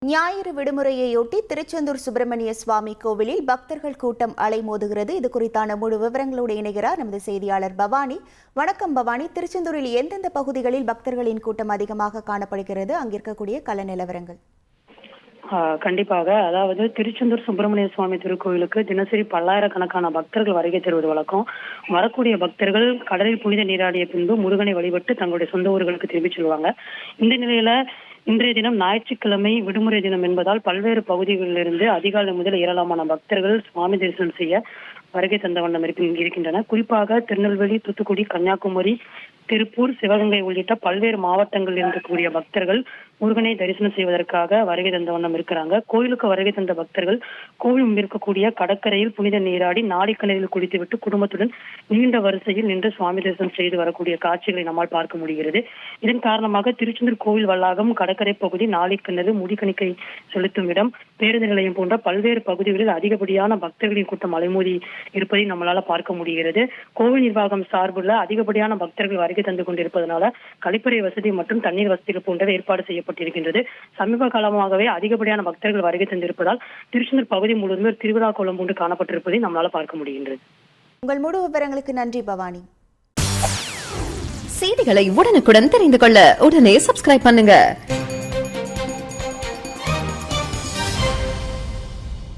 ஞாயிறு விடுமுறையையொட்டி திருச்செந்தூர் சுப்பிரமணிய சுவாமி கோவிலில் பக்தர்கள் கூட்டம் அலைமோதுகிறது. இது குறித்தான முழு விவரங்களோடு இணைகிறார் நமது செய்தியாளர் பவானி. வணக்கம் பவானி. திருச்செந்தூரில் எந்தெந்த பகுதிகளில் பக்தர்களின் கூட்டம் அதிகமாக காணப்படுகிறது? அங்கிருக்கக்கூடிய கள நிலவரங்கள். கண்டிப்பாக, அதாவது திருச்செந்தூர் சுப்பிரமணிய சுவாமி திருக்கோயிலுக்கு தினசரி பல்லாயிரக்கணக்கான பக்தர்கள் வருகை தருவது வழக்கம். வரக்கூடிய பக்தர்கள் கடலில் புனித நீராடிய பின்பு முருகனை வழிபட்டு தங்களுடைய சொந்த ஊர்களுக்கு திரும்பிச் செல்வாங்க. இந்த நிலையில இன்றைய தினம் ஞாயிற்றுக்கிழமை விடுமுறை தினம் என்பதால் பல்வேறு பகுதிகளிலிருந்து அதிகாலை முதல் ஏராளமான பக்தர்கள் சுவாமி தரிசனம் செய்ய வருகை தந்த வண்ணம் இருக்கின்றன. குறிப்பாக திருநெல்வேலி, தூத்துக்குடி, கன்னியாகுமரி, திருப்பூர், சிவகங்கை உள்ளிட்ட பல்வேறு மாவட்டங்களில் இருக்கக்கூடிய பக்தர்கள் முருகனை தரிசனம் செய்வதற்காக வருகை தந்த வண்ணம் இருக்கிறாங்க. கோயிலுக்கு வருகை தந்த பக்தர்கள் கோவில் இருக்கக்கூடிய கடற்கரையில் புனித நீராடி நாளிக்கிணறில் குளித்துவிட்டு குடும்பத்துடன் நீண்ட வரிசையில் நின்று சுவாமி தரிசனம் செய்து வரக்கூடிய காட்சிகளை நம்மால் பார்க்க முடிகிறது. இதன் காரணமாக திருச்செந்தூர் கோவில் வளாகம், கடற்கரை பகுதி, நாளிக்கிணறு, முடிக்கணிக்கை செலுத்தும் இடம், பேருந்து நிலையம் போன்ற பல்வேறு பகுதிகளில் அதிகப்படியான பக்தர்களின் கூட்டம் அலைமோதி இருப்பதை நம்மளால பார்க்க முடிகிறது. கோவில் நிர்வாகம் சார்புள்ள அதிகப்படியான பக்தர்கள் வருகை தந்து கொண்டிருப்பதனால கழிப்பறை வசதி மற்றும் தண்ணீர் வசதிகள் போன்றவை ஏற்பாடு செய்யப்பட்டிருக்கின்றது. சமீப காலமாகவே அதிகப்படியான பக்தர்கள் வருகை தந்திருப்பதால் திருச்செந்தூர் பகுதி முழுவதும் திருவிழா கோலம் போன்று காணப்பட்டிருப்பதை நம்மளால பார்க்க முடிகின்றது. உங்கள் முழு விவரங்களுக்கு நன்றி பவானி. செய்திகளை உடனுக்குடன் தெரிந்து கொள்ள உடனே சப்ஸ்கிரைப் பண்ணுங்க.